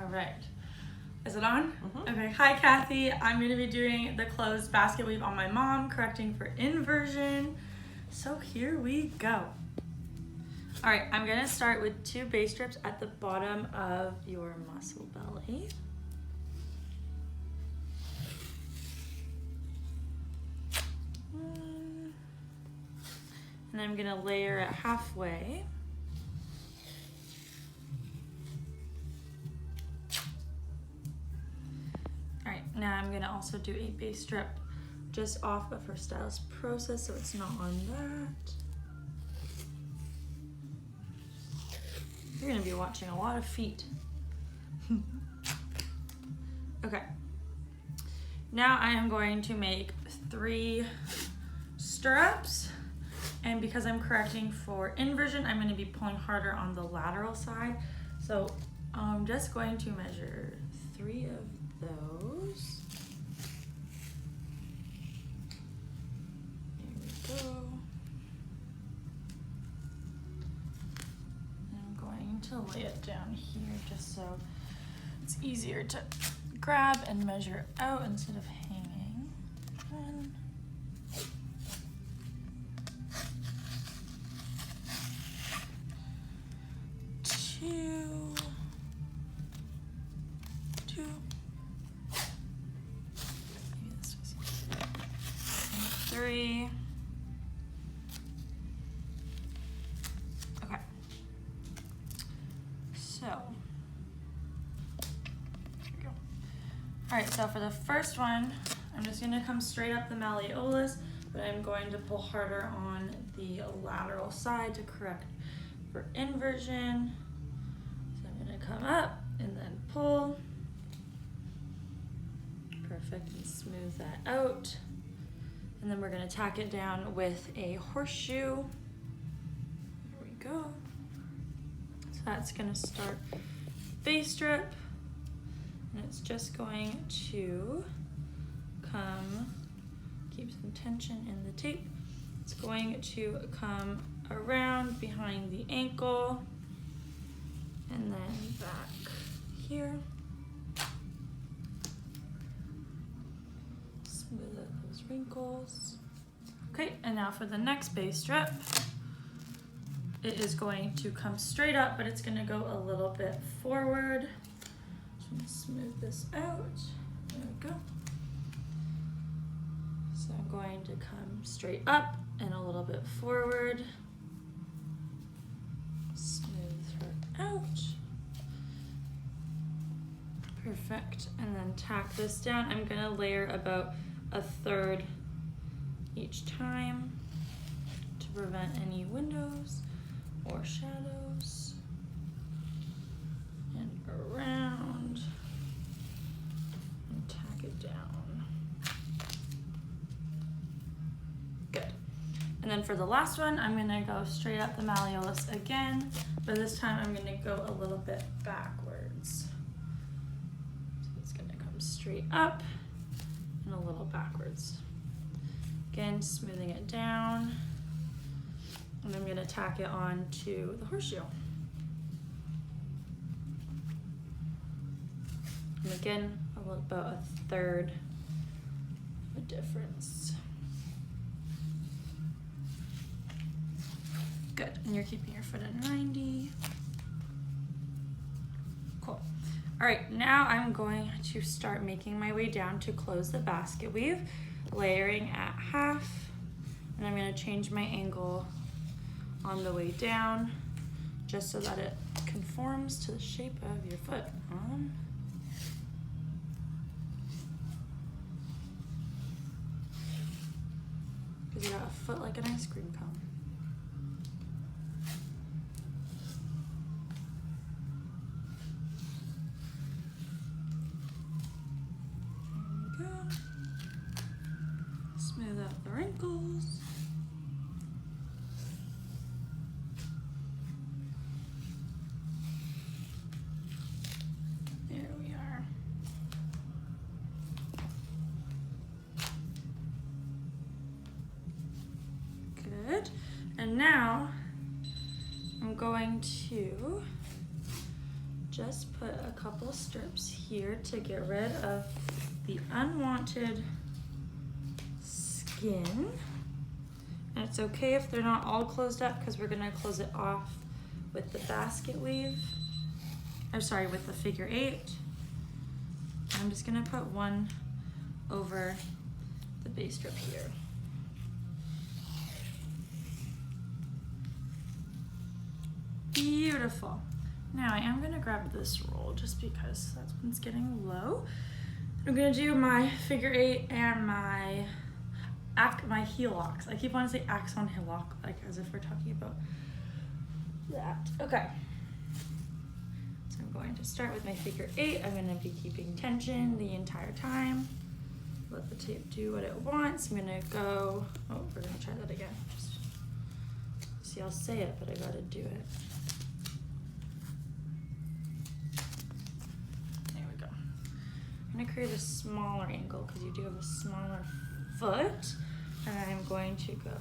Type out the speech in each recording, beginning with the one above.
All right. Is it on? Mm-hmm. Okay. Hi, Kathy. I'm going to be doing the closed basket weave on my mom, correcting for inversion. So here we go. All right. I'm going to start with 2 base strips at the bottom of your muscle belly. And I'm going to layer it halfway. All right, now I'm gonna also do a base strip just off of her stylist process so it's not on that. You're gonna be watching a lot of feet. Okay, now I am going to make 3 stirrups, and because I'm correcting for inversion, I'm gonna be pulling harder on the lateral side. So I'm just going to measure 3 of those. There we go. And I'm going to lay it down here just so it's easier to grab and measure out instead of hanging. 1, 2, 2. Maybe this was easier. And 3. Okay. So, here we go. All right, so for the first one, I'm just gonna come straight up the malleolus, but I'm going to pull harder on the lateral side to correct for inversion. So I'm gonna come up and then pull. Perfect, and smooth that out. And then we're gonna tack it down with a horseshoe. There we go. So that's gonna start base strip, and it's just going to come, keep some tension in the tape. It's going to come around behind the ankle and then back here. Smooth out those wrinkles. Okay, and now for the next base strip. It is going to come straight up, but it's going to go a little bit forward. Just want to smooth this out. There we go. So I'm going to come straight up and a little bit forward. Smooth her out. Perfect. And then tack this down. I'm going to layer about 1/3 each time to prevent any windows or shadows. And around and tack it down. Good. And then for the last one, I'm gonna go straight up the malleolus again, but this time I'm gonna go a little bit backwards. So it's gonna come straight up and a little backwards. Again, smoothing it down. And I'm gonna tack it on to the horseshoe. And again, about 1/3 of a difference. Good, and you're keeping your foot at 90. Cool. All right, now I'm going to start making my way down to close the basket weave, layering at half, and I'm gonna change my angle on the way down, just so that it conforms to the shape of your foot. Because you got a foot like an ice cream cone. There we go. Smooth out the wrinkles. There we are. Good. couple strips here to get rid of the unwanted skin. And it's okay if they're not all closed up because we're gonna close it off with the basket weave, or sorry, with the figure 8. I'm just gonna put one over the base strip here. Beautiful. Now I am gonna grab this roll just because that one's getting low. I'm gonna do my figure 8 and my heel locks. I keep wanting to say axon heel lock, like as if we're talking about that. Okay. So I'm going to start with my figure 8. I'm gonna be keeping tension the entire time. Let the tape do what it wants. I'm gonna go, oh, we're gonna try that again. Just see, I'll say it, but I gotta do it. I'm gonna create a smaller angle because you do have a smaller foot. And I'm going to go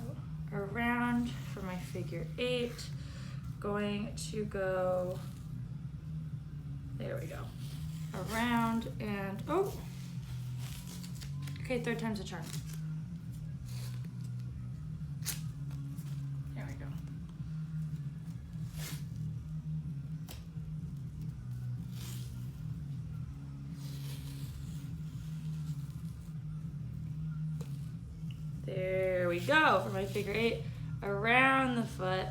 around for my figure 8. Going to go, there we go. Around and, oh. Okay, 3rd time's a charm. There we go. There we go for my figure 8 around the foot.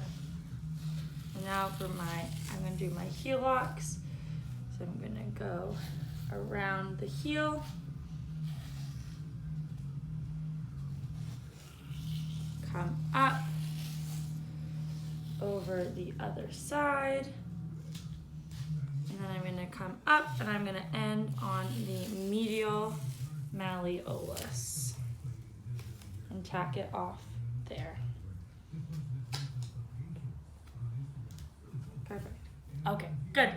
And now for I'm gonna do my heel locks. So I'm gonna go around the heel. Come up over the other side. And then I'm gonna come up and I'm gonna end on the medial malleolus. And tack it off there. Perfect. Okay, good.